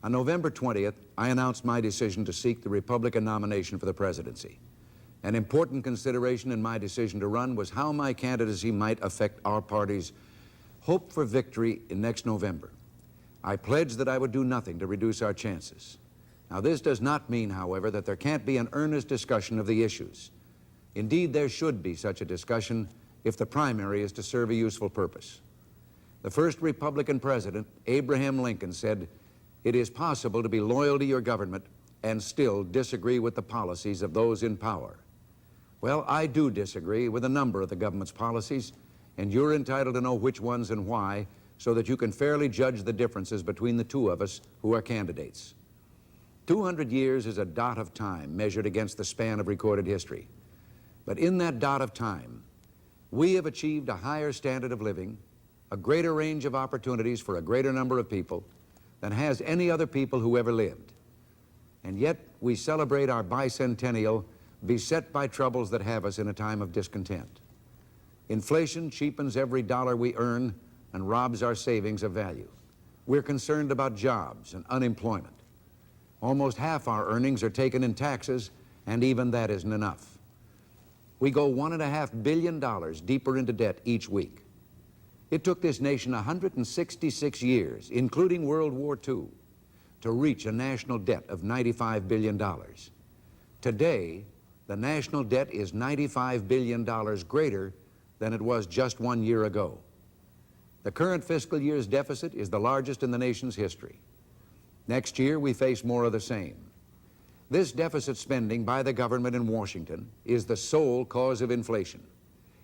On November 20th, I announced my decision to seek the Republican nomination for the presidency. An important consideration in my decision to run was how my candidacy might affect our party's hope for victory in next November. I pledged that I would do nothing to reduce our chances. Now, this does not mean, however, that there can't be an earnest discussion of the issues. Indeed, there should be such a discussion if the primary is to serve a useful purpose. The first Republican president, Abraham Lincoln, said, "It is possible to be loyal to your government and still disagree with the policies of those in power." Well, I do disagree with a number of the government's policies, and you're entitled to know which ones and why, so that you can fairly judge the differences between the two of us who are candidates. 200 years is a dot of time measured against the span of recorded history. But in that dot of time, we have achieved a higher standard of living, a greater range of opportunities for a greater number of people than has any other people who ever lived. And yet we celebrate our bicentennial beset by troubles that have us in a time of discontent. Inflation cheapens every dollar we earn and robs our savings of value. We're concerned about jobs and unemployment. Almost half our earnings are taken in taxes, and even that isn't enough. We go $1.5 billion deeper into debt each week. It took this nation 166 years, including World War II, to reach a national debt of $95 billion. Today, the national debt is $95 billion greater than it was just 1 year ago. The current fiscal year's deficit is the largest in the nation's history. Next year, we face more of the same. This deficit spending by the government in Washington is the sole cause of inflation.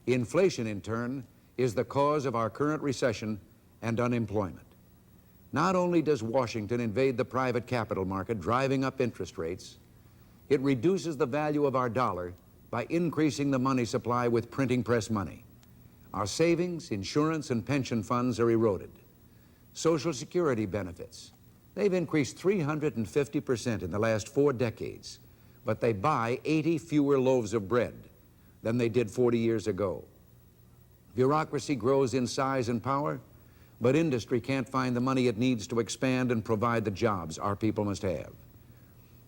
Inflation, in turn, is the cause of our current recession and unemployment. Not only does Washington invade the private capital market, driving up interest rates, it reduces the value of our dollar by increasing the money supply with printing press money. Our savings, insurance, and pension funds are eroded. Social Security benefits, they've increased 350% in the last 4 decades, but they buy 80 fewer loaves of bread than they did 40 years ago. Bureaucracy grows in size and power, but industry can't find the money it needs to expand and provide the jobs our people must have.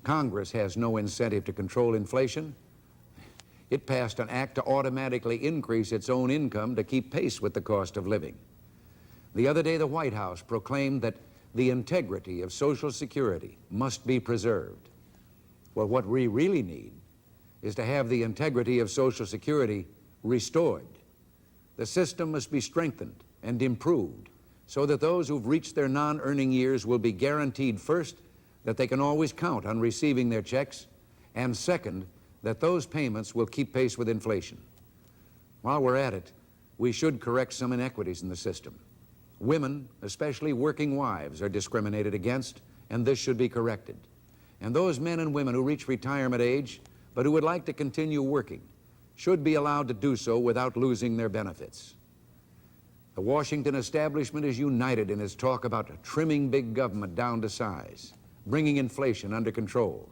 Congress has no incentive to control inflation. It passed an act to automatically increase its own income to keep pace with the cost of living. The other day, the White House proclaimed that the integrity of Social Security must be preserved. Well, what we really need is to have the integrity of Social Security restored. The system must be strengthened and improved so that those who've reached their non-earning years will be guaranteed, first, that they can always count on receiving their checks, and second, that those payments will keep pace with inflation. While we're at it, we should correct some inequities in the system. Women, especially working wives, are discriminated against, and this should be corrected. And those men and women who reach retirement age, but who would like to continue working, should be allowed to do so without losing their benefits. The Washington establishment is united in its talk about trimming big government down to size, bringing inflation under control.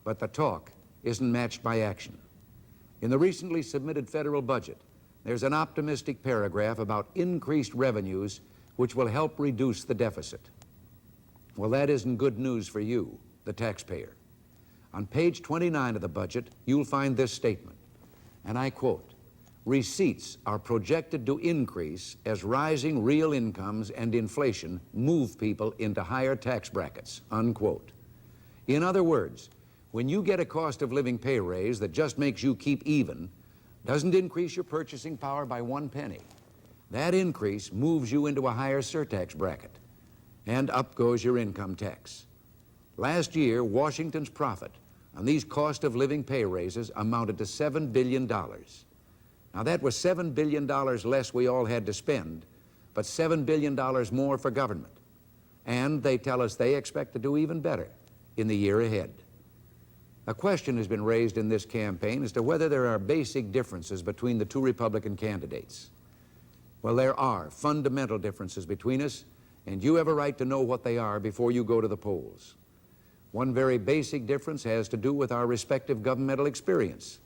But the talk isn't matched by action. In the recently submitted federal budget, there's an optimistic paragraph about increased revenues which will help reduce the deficit. Well, that isn't good news for you, the taxpayer. On page 29 of the budget, you'll find this statement, and I quote, "Receipts are projected to increase as rising real incomes and inflation move people into higher tax brackets," unquote. In other words, when you get a cost of living pay raise that just makes you keep even, doesn't increase your purchasing power by 1 penny, that increase moves you into a higher surtax bracket, and up goes your income tax. Last year, Washington's profit on these cost of living pay raises amounted to $7 billion. Now, that was $7 billion less we all had to spend, but $7 billion more for government. And they tell us they expect to do even better in the year ahead. A question has been raised in this campaign as to whether there are basic differences between the two Republican candidates. Well, there are fundamental differences between us, and you have a right to know what they are before you go to the polls. One very basic difference has to do with our respective governmental experience.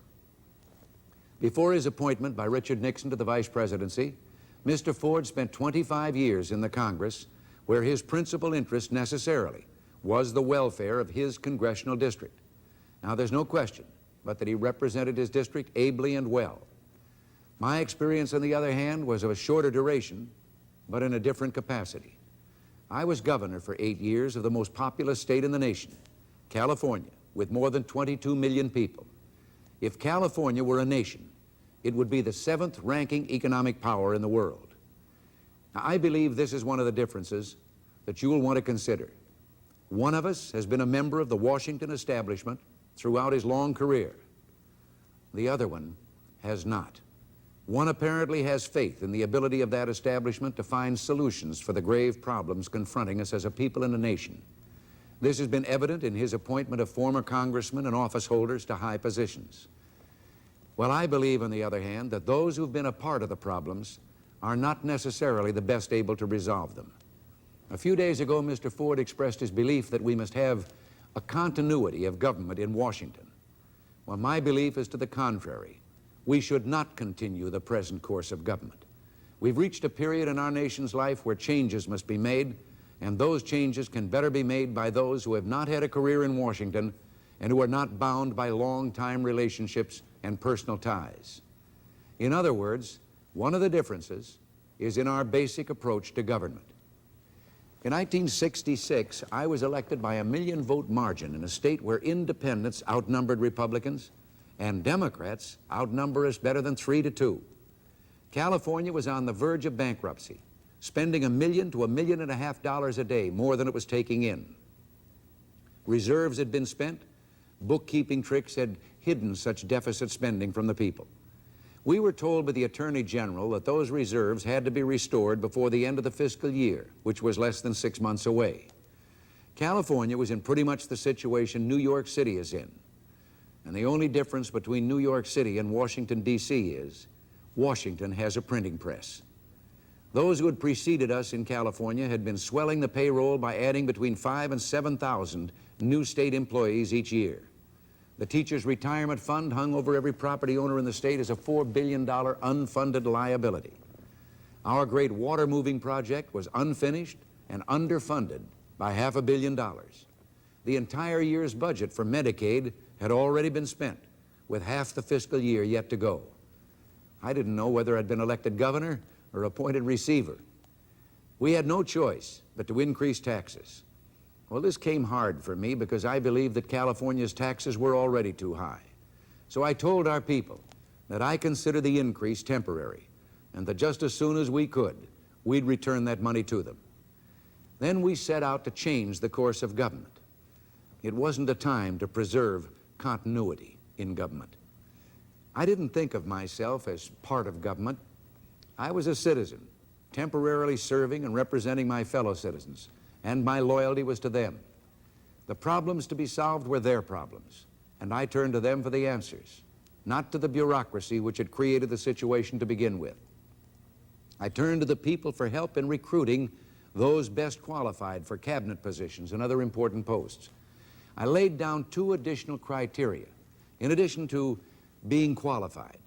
Before his appointment by Richard Nixon to the vice presidency, Mr. Ford spent 25 years in the Congress, where his principal interest necessarily was the welfare of his congressional district. Now, there's no question but that he represented his district ably and well. My experience, on the other hand, was of a shorter duration, but in a different capacity. I was governor for 8 years of the most populous state in the nation, California, with more than 22 million people. If California were a nation, it would be the 7th ranking economic power in the world. Now, I believe this is one of the differences that you will want to consider. One of us has been a member of the Washington establishment throughout his long career. The other one has not. One apparently has faith in the ability of that establishment to find solutions for the grave problems confronting us as a people and a nation. This has been evident in his appointment of former congressmen and office holders to high positions. Well, I believe, on the other hand, that those who've been a part of the problems are not necessarily the best able to resolve them. A few days ago, Mr. Ford expressed his belief that we must have a continuity of government in Washington. Well, my belief is to the contrary. We should not continue the present course of government. We've reached a period in our nation's life where changes must be made, and those changes can better be made by those who have not had a career in Washington and who are not bound by long-time relationships and personal ties. In other words, one of the differences is in our basic approach to government. In 1966, I was elected by a 1,000,000-vote margin in a state where independents outnumbered Republicans and Democrats outnumber us better than 3-2. California was on the verge of bankruptcy, spending $1 million to $1.5 million a day more than it was taking in. Reserves had been spent. Bookkeeping tricks had hidden such deficit spending from the people. We were told by the Attorney General that those reserves had to be restored before the end of the fiscal year, which was less than 6 months away. California was in pretty much the situation New York City is in. And the only difference between New York City and Washington, D.C. is Washington has a printing press. Those who had preceded us in California had been swelling the payroll by adding between 5,000 and 7,000 new state employees each year. The teachers' retirement fund hung over every property owner in the state as a $4 billion unfunded liability. Our great water moving project was unfinished and underfunded by $500 million. The entire year's budget for Medicaid had already been spent, with half the fiscal year yet to go. I didn't know whether I'd been elected governor or appointed receiver. We had no choice but to increase taxes. Well, this came hard for me because I believed that California's taxes were already too high. So I told our people that I consider the increase temporary and that just as soon as we could, we'd return that money to them. Then we set out to change the course of government. It wasn't a time to preserve continuity in government. I didn't think of myself as part of government. I was a citizen, temporarily serving and representing my fellow citizens, and my loyalty was to them. The problems to be solved were their problems, and I turned to them for the answers, not to the bureaucracy which had created the situation to begin with. I turned to the people for help in recruiting those best qualified for cabinet positions and other important posts. I laid down 2 additional criteria, in addition to being qualified,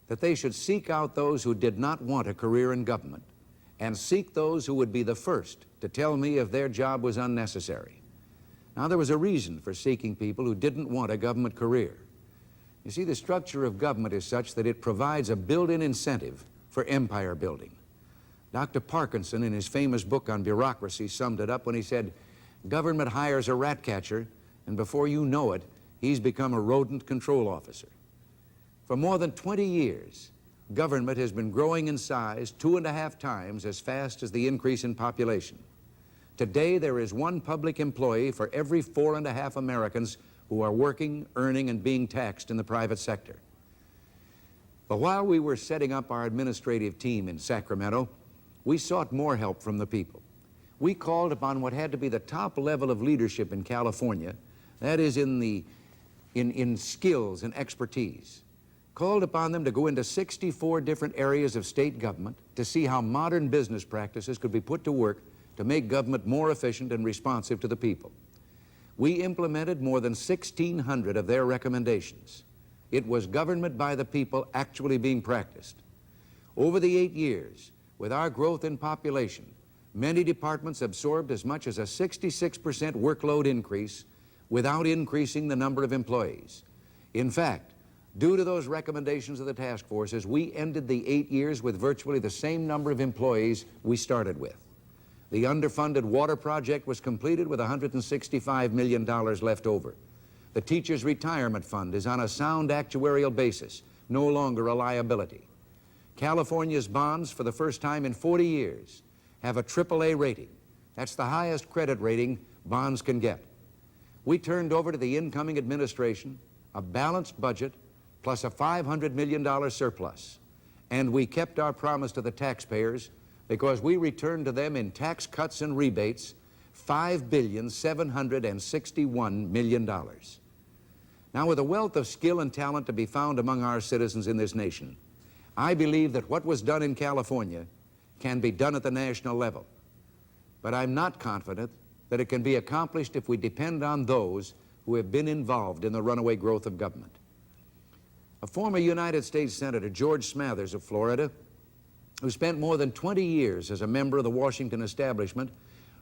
that they should seek out those who did not want a career in government and seek those who would be the first to tell me if their job was unnecessary. Now, there was a reason for seeking people who didn't want a government career. You see, the structure of government is such that it provides a built-in incentive for empire building. Dr. Parkinson, in his famous book on bureaucracy, summed it up when he said, "Government hires a rat catcher, and before you know it, he's become a rodent control officer." For more than 20 years, government has been growing in size 2.5 times as fast as the increase in population. Today, there is 1 public employee for every 4.5 Americans who are working, earning, and being taxed in the private sector. But while we were setting up our administrative team in Sacramento, we sought more help from the people. We called upon what had to be the top level of leadership in California, that is in skills and expertise. Called upon them to go into 64 different areas of state government to see how modern business practices could be put to work to make government more efficient and responsive to the people. We implemented more than 1,600 of their recommendations. It was government by the people actually being practiced. Over the 8 years, with our growth in population, Many departments absorbed as much as a 66% workload increase without increasing the number of employees. In fact, due to those recommendations of the task forces, we ended the 8 years with virtually the same number of employees we started with. The underfunded water project was completed with $165 million left over. The teachers' retirement fund is on a sound actuarial basis, no longer a liability. California's bonds, for the first time in 40 years, have a AAA rating. That's the highest credit rating bonds can get. We turned over to the incoming administration a balanced budget plus a $500 million surplus. And we kept our promise to the taxpayers because we returned to them in tax cuts and rebates $5,761 million. Now, with a wealth of skill and talent to be found among our citizens in this nation, I believe that what was done in California can be done at the national level. But I'm not confident that it can be accomplished if we depend on those who have been involved in the runaway growth of government. A former United States Senator, George Smathers of Florida, who spent more than 20 years as a member of the Washington establishment,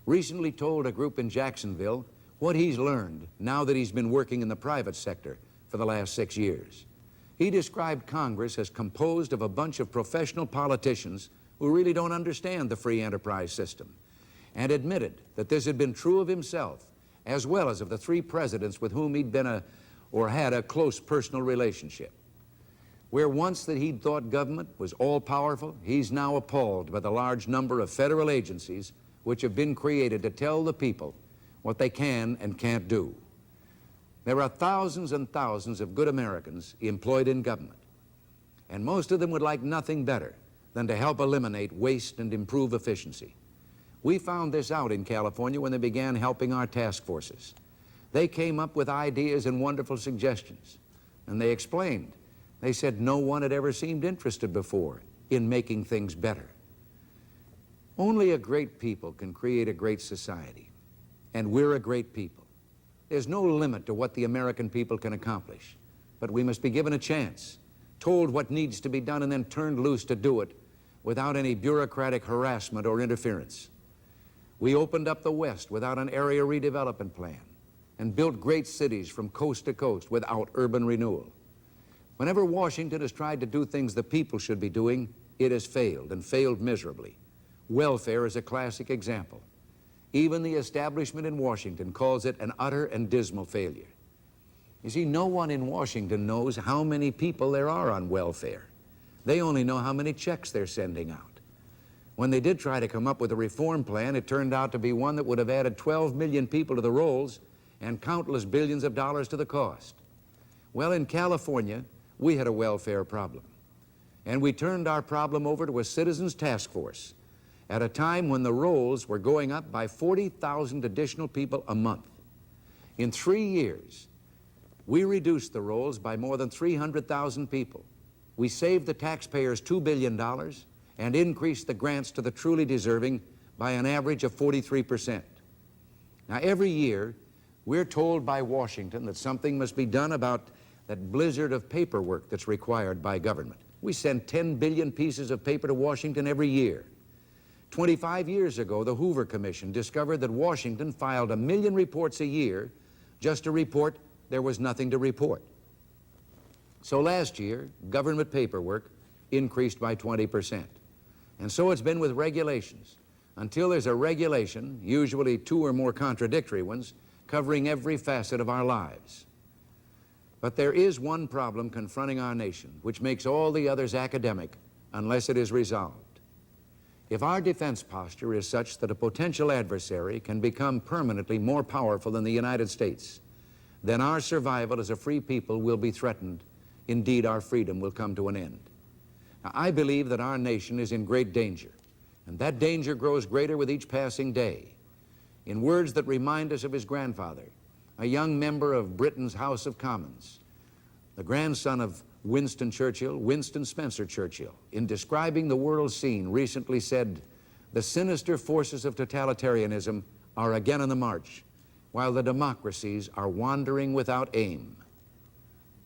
recently told a group in Jacksonville what he's learned now that he's been working in the private sector for the last 6 years. He described Congress as composed of a bunch of professional politicians who really don't understand the free enterprise system, and admitted that this had been true of himself as well as of the 3 presidents with whom he'd been had a close personal relationship. Where once that he'd thought government was all-powerful, he's now appalled by the large number of federal agencies which have been created to tell the people what they can and can't do. There are thousands and thousands of good Americans employed in government, and most of them would like nothing better than to help eliminate waste and improve efficiency. We found this out in California when they began helping our task forces. They came up with ideas and wonderful suggestions, and they explained. They said no one had ever seemed interested before in making things better. Only a great people can create a great society, and we're a great people. There's no limit to what the American people can accomplish, but we must be given a chance, told what needs to be done, and then turned loose to do it without any bureaucratic harassment or interference. We opened up the West without an area redevelopment plan and built great cities from coast to coast without urban renewal. Whenever Washington has tried to do things the people should be doing, it has failed, and failed miserably. Welfare is a classic example. Even the establishment in Washington calls it an utter and dismal failure. You see, no one in Washington knows how many people there are on welfare. They only know how many checks they're sending out. When they did try to come up with a reform plan, it turned out to be one that would have added 12 million people to the rolls and countless billions of dollars to the cost. Well, in California, we had a welfare problem, and we turned our problem over to a citizens task force at a time when the rolls were going up by 40,000 additional people a month. In 3 years, we reduced the rolls by more than 300,000 people. We saved the taxpayers $2 billion and increased the grants to the truly deserving by an average of 43%. Now, every year, we're told by Washington that something must be done about that blizzard of paperwork that's required by government. We send 10 billion pieces of paper to Washington every year. 25 years ago, the Hoover Commission discovered that Washington filed 1 million reports a year just to report there was nothing to report. So last year, government paperwork increased by 20%. And so it's been with regulations, until there's a regulation, usually 2 or more contradictory ones, covering every facet of our lives. But there is one problem confronting our nation, which makes all the others academic unless it is resolved. If our defense posture is such that a potential adversary can become permanently more powerful than the United States, then our survival as a free people will be threatened. Indeed, our freedom will come to an end. Now, I believe that our nation is in great danger, and that danger grows greater with each passing day. In words that remind us of his grandfather, a young member of Britain's House of Commons, the grandson of Winston Churchill, Winston Spencer Churchill, in describing the world scene, recently said, "The sinister forces of totalitarianism are again on the march, while the democracies are wandering without aim."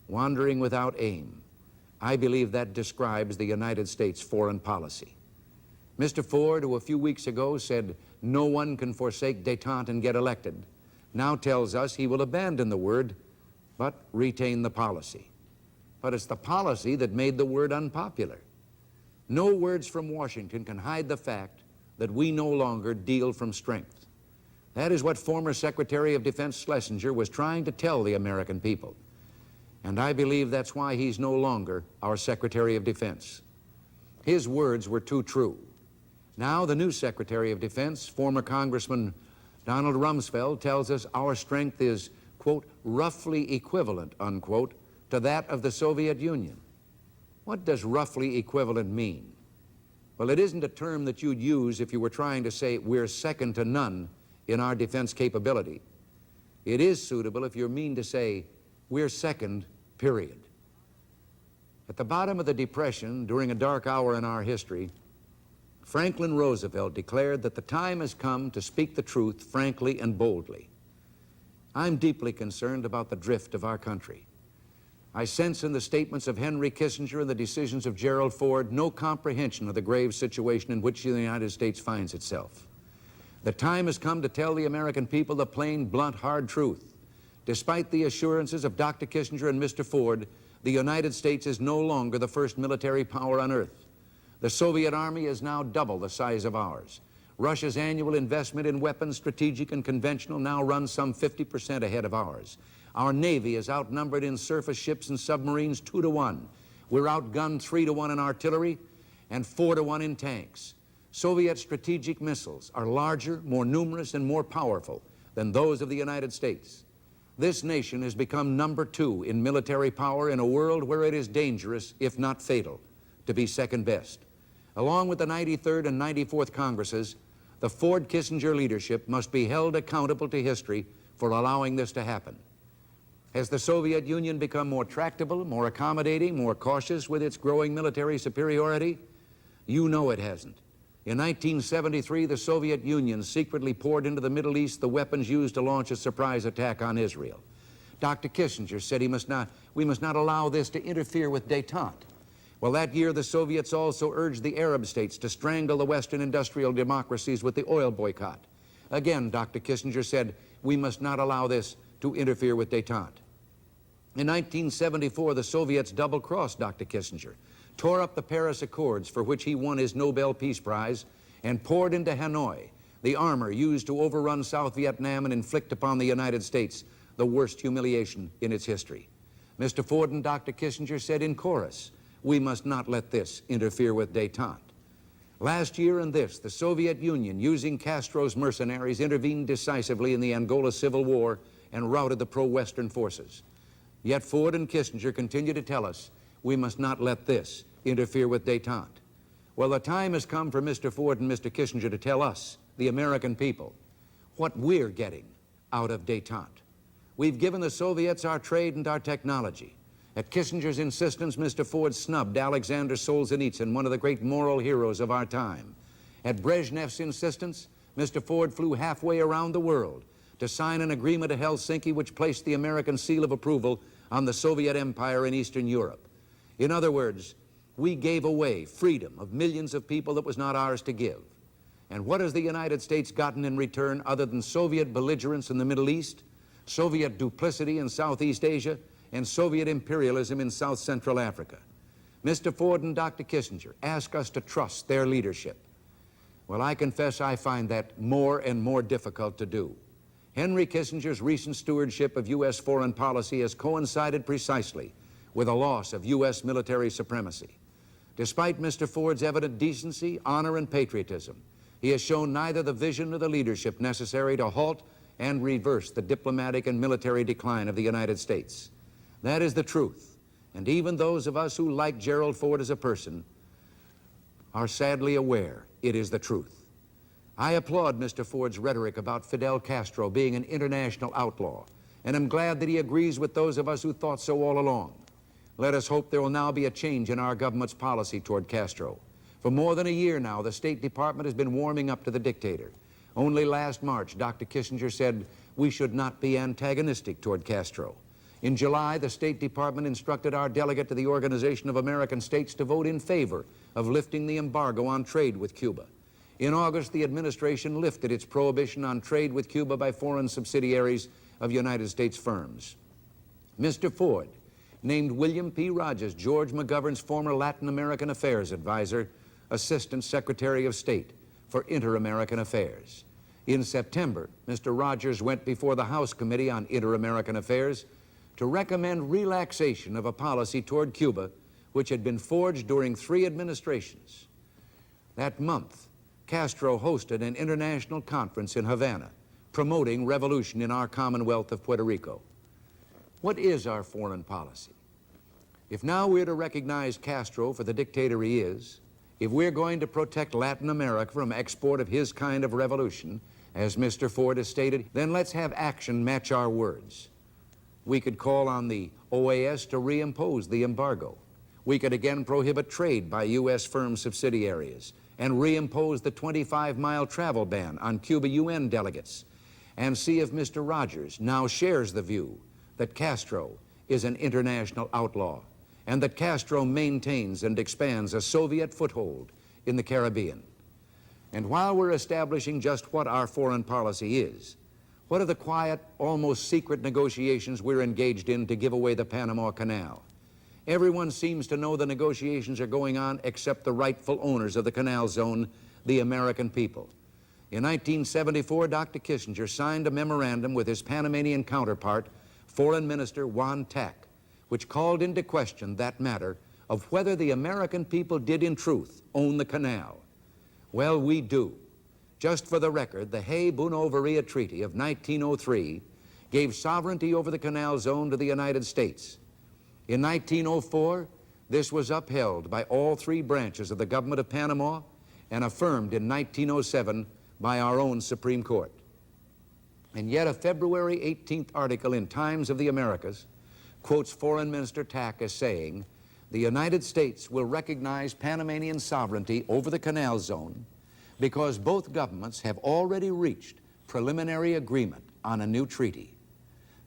Wandering without aim. I believe that describes the United States foreign policy. Mr. Ford, who a few weeks ago said no one can forsake détente and get elected, now tells us he will abandon the word but retain the policy. But it's the policy that made the word unpopular. No words from Washington can hide the fact that we no longer deal from strength. That is what former Secretary of Defense Schlesinger was trying to tell the American people. And I believe that's why he's no longer our Secretary of Defense. His words were too true. Now the new Secretary of Defense, former Congressman Donald Rumsfeld, tells us our strength is, quote, roughly equivalent, unquote, to that of the Soviet Union. What does roughly equivalent mean? Well, it isn't a term that you'd use if you were trying to say we're second to none in our defense capability. It is suitable if you mean to say we're second, period. At the bottom of the Depression, during a dark hour in our history, Franklin Roosevelt declared that the time has come to speak the truth frankly and boldly. I'm deeply concerned about the drift of our country. I sense in the statements of Henry Kissinger and the decisions of Gerald Ford no comprehension of the grave situation in which the United States finds itself. The time has come to tell the American people the plain, blunt, hard truth. Despite the assurances of Dr. Kissinger and Mr. Ford, the United States is no longer the first military power on earth. The Soviet Army is now double the size of ours. Russia's annual investment in weapons, strategic and conventional, now runs some 50% ahead of ours. Our Navy is outnumbered in surface ships and submarines 2 to 1. We're outgunned 3 to 1 in artillery and 4 to 1 in tanks. Soviet strategic missiles are larger, more numerous, and more powerful than those of the United States. This nation has become number 2 in military power in a world where it is dangerous, if not fatal, to be second best. Along with the 93rd and 94th Congresses, the Ford-Kissinger leadership must be held accountable to history for allowing this to happen. Has the Soviet Union become more tractable, more accommodating, more cautious with its growing military superiority? You know it hasn't. In 1973, the Soviet Union secretly poured into the Middle East the weapons used to launch a surprise attack on Israel. Dr. Kissinger said we must not allow this to interfere with détente. Well, that year, the Soviets also urged the Arab states to strangle the Western industrial democracies with the oil boycott. Again, Dr. Kissinger said, we must not allow this to interfere with détente. In 1974, the Soviets double-crossed Dr. Kissinger, tore up the Paris Accords, for which he won his Nobel Peace Prize, and poured into Hanoi the armor used to overrun South Vietnam and inflict upon the United States the worst humiliation in its history. Mr. Ford and Dr. Kissinger said in chorus, we must not let this interfere with détente. Last year and this, the Soviet Union, using Castro's mercenaries, intervened decisively in the Angola Civil War and routed the pro-Western forces. Yet Ford and Kissinger continue to tell us we must not let this interfere with détente. Well, the time has come for Mr. Ford and Mr. Kissinger to tell us, the American people, what we're getting out of détente. We've given the Soviets our trade and our technology. At Kissinger's insistence, Mr. Ford snubbed Alexander Solzhenitsyn, one of the great moral heroes of our time. At Brezhnev's insistence, Mr. Ford flew halfway around the world to sign an agreement at Helsinki which placed the American seal of approval on the Soviet Empire in Eastern Europe. In other words, we gave away freedom of millions of people that was not ours to give. And what has the United States gotten in return other than Soviet belligerence in the Middle East, Soviet duplicity in Southeast Asia, and Soviet imperialism in South Central Africa? Mr. Ford and Dr. Kissinger ask us to trust their leadership. Well, I confess I find that more and more difficult to do. Henry Kissinger's recent stewardship of U.S. foreign policy has coincided precisely with a loss of U.S. military supremacy. Despite Mr. Ford's evident decency, honor, and patriotism, he has shown neither the vision nor the leadership necessary to halt and reverse the diplomatic and military decline of the United States. That is the truth, and even those of us who like Gerald Ford as a person are sadly aware it is the truth. I applaud Mr. Ford's rhetoric about Fidel Castro being an international outlaw, and am glad that he agrees with those of us who thought so all along. Let us hope there will now be a change in our government's policy toward Castro. For more than a year now, the State Department has been warming up to the dictator. Only last March, Dr. Kissinger said we should not be antagonistic toward Castro. In July, the State Department instructed our delegate to the Organization of American States to vote in favor of lifting the embargo on trade with Cuba. In August, the administration lifted its prohibition on trade with Cuba by foreign subsidiaries of United States firms. Mr. Ford named William P. Rogers, George McGovern's former Latin American Affairs advisor, Assistant Secretary of State for Inter-American Affairs. In September, Mr. Rogers went before the House Committee on Inter-American Affairs to recommend relaxation of a policy toward Cuba which had been forged during 3 administrations. That month, Castro hosted an international conference in Havana promoting revolution in our Commonwealth of Puerto Rico. What is our foreign policy? If now we're to recognize Castro for the dictator he is, if we're going to protect Latin America from export of his kind of revolution, as Mr. Ford has stated, then let's have action match our words. We could call on the OAS to reimpose the embargo. We could again prohibit trade by U.S. firm subsidiaries and reimpose the 25-mile travel ban on Cuba UN delegates and see if Mr. Rogers now shares the view that Castro is an international outlaw and that Castro maintains and expands a Soviet foothold in the Caribbean. And while we're establishing just what our foreign policy is, what are the quiet, almost secret negotiations we're engaged in to give away the Panama Canal? Everyone seems to know the negotiations are going on except the rightful owners of the canal zone, the American people. In 1974, Dr. Kissinger signed a memorandum with his Panamanian counterpart, Foreign Minister Juan Tack, which called into question that matter of whether the American people did in truth own the canal. Well, we do. Just for the record, the Hay-Buno-Varia Treaty of 1903 gave sovereignty over the canal zone to the United States. In 1904, this was upheld by all 3 branches of the government of Panama and affirmed in 1907 by our own Supreme Court. And yet a February 18th article in Times of the Americas quotes Foreign Minister Tack as saying, "The United States will recognize Panamanian sovereignty over the canal zone because both governments have already reached preliminary agreement on a new treaty."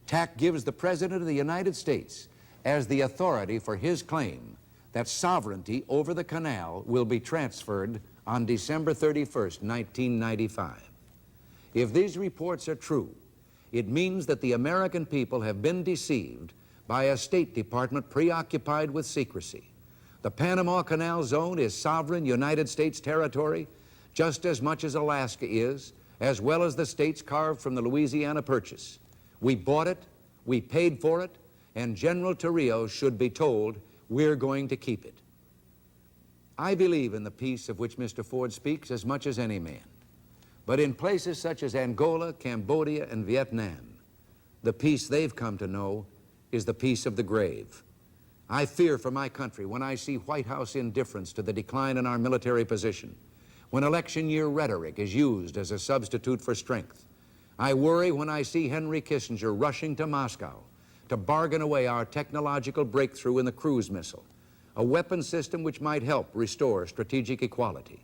Tack gives the President of the United States as the authority for his claim that sovereignty over the canal will be transferred on December 31st, 1995. If these reports are true, it means that the American people have been deceived by a State Department preoccupied with secrecy. The Panama Canal Zone is sovereign United States territory just as much as Alaska is, as well as the states carved from the Louisiana Purchase. We bought it, we paid for it, and General Torrijos should be told we're going to keep it. I believe in the peace of which Mr. Ford speaks as much as any man. But in places such as Angola, Cambodia, and Vietnam, the peace they've come to know is the peace of the grave. I fear for my country when I see White House indifference to the decline in our military position, when election year rhetoric is used as a substitute for strength. I worry when I see Henry Kissinger rushing to Moscow to bargain away our technological breakthrough in the cruise missile, a weapon system which might help restore strategic equality.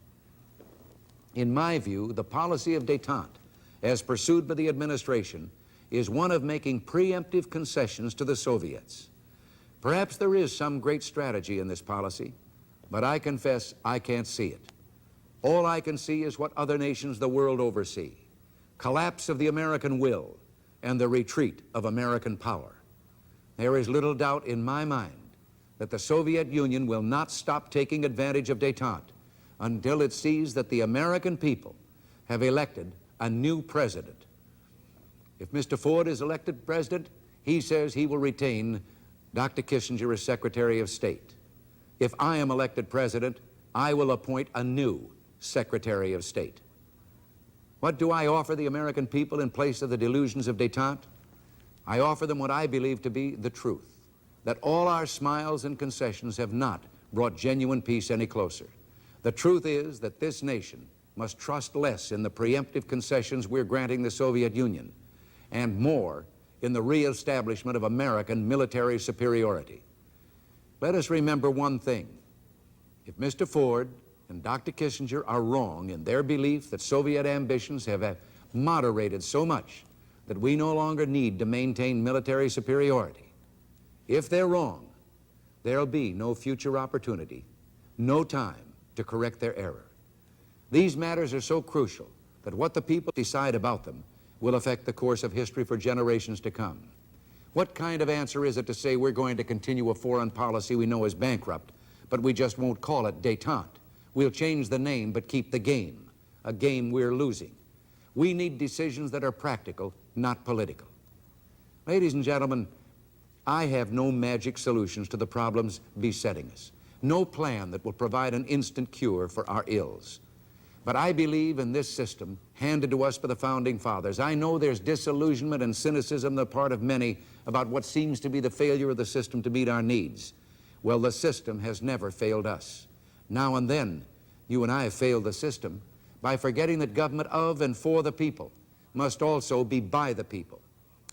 In my view, the policy of détente, as pursued by the administration, is one of making preemptive concessions to the Soviets. Perhaps there is some great strategy in this policy, but I confess I can't see it. All I can see is what other nations the world over see: collapse of the American will and the retreat of American power. There is little doubt in my mind that the Soviet Union will not stop taking advantage of détente until it sees that the American people have elected a new president. If Mr. Ford is elected president, he says he will retain Dr. Kissinger as Secretary of State. If I am elected president, I will appoint a new Secretary of State. What do I offer the American people in place of the delusions of détente? I offer them what I believe to be the truth, that all our smiles and concessions have not brought genuine peace any closer. The truth is that this nation must trust less in the preemptive concessions we're granting the Soviet Union and more in the reestablishment of American military superiority. Let us remember one thing. If Mr. Ford and Dr. Kissinger are wrong in their belief that Soviet ambitions have moderated so much that we no longer need to maintain military superiority, If they're wrong, there'll be no future opportunity, no time to correct their error. These matters are so crucial that what the people decide about them will affect the course of history for generations to come. What kind of answer is it to say we're going to continue a foreign policy we know is bankrupt, but we just won't call it détente? We'll change the name but keep the game, a game we're losing. We need decisions that are practical, not political. Ladies and gentlemen, I have no magic solutions to the problems besetting us, no plan that will provide an instant cure for our ills. But I believe in this system handed to us by the Founding Fathers. I know there's disillusionment and cynicism on the part of many about what seems to be the failure of the system to meet our needs. Well, the system has never failed us. Now and then, you and I have failed the system by forgetting that government of and for the people must also be by the people.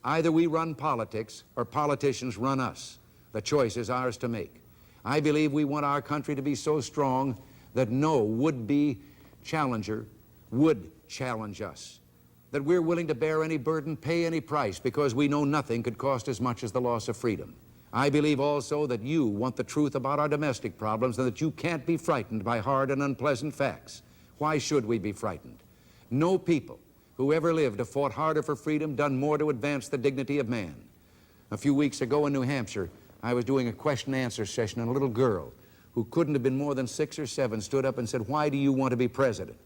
Either we run politics or politicians run us. The choice is ours to make. I believe we want our country to be so strong that no would-be challenger would challenge us, that we're willing to bear any burden, pay any price, because we know nothing could cost as much as the loss of freedom. I believe also that you want the truth about our domestic problems and that you can't be frightened by hard and unpleasant facts. Why should we be frightened? No people who ever lived have fought harder for freedom, done more to advance the dignity of man. A few weeks ago in New Hampshire, I was doing a question-and-answer session, and a little girl who couldn't have been more than 6 or 7 stood up and said, "Why do you want to be president?"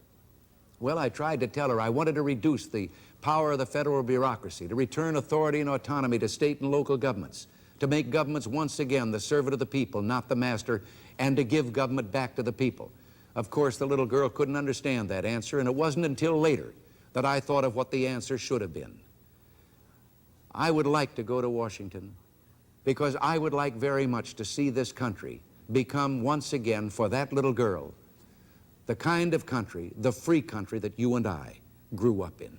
Well, I tried to tell her I wanted to reduce the power of the federal bureaucracy, to return authority and autonomy to state and local governments, to make governments once again the servant of the people, not the master, and to give government back to the people. Of course, the little girl couldn't understand that answer, and it wasn't until later that I thought of what the answer should have been. I would like to go to Washington because I would like very much to see this country become once again, for that little girl, the kind of country, the free country that you and I grew up in.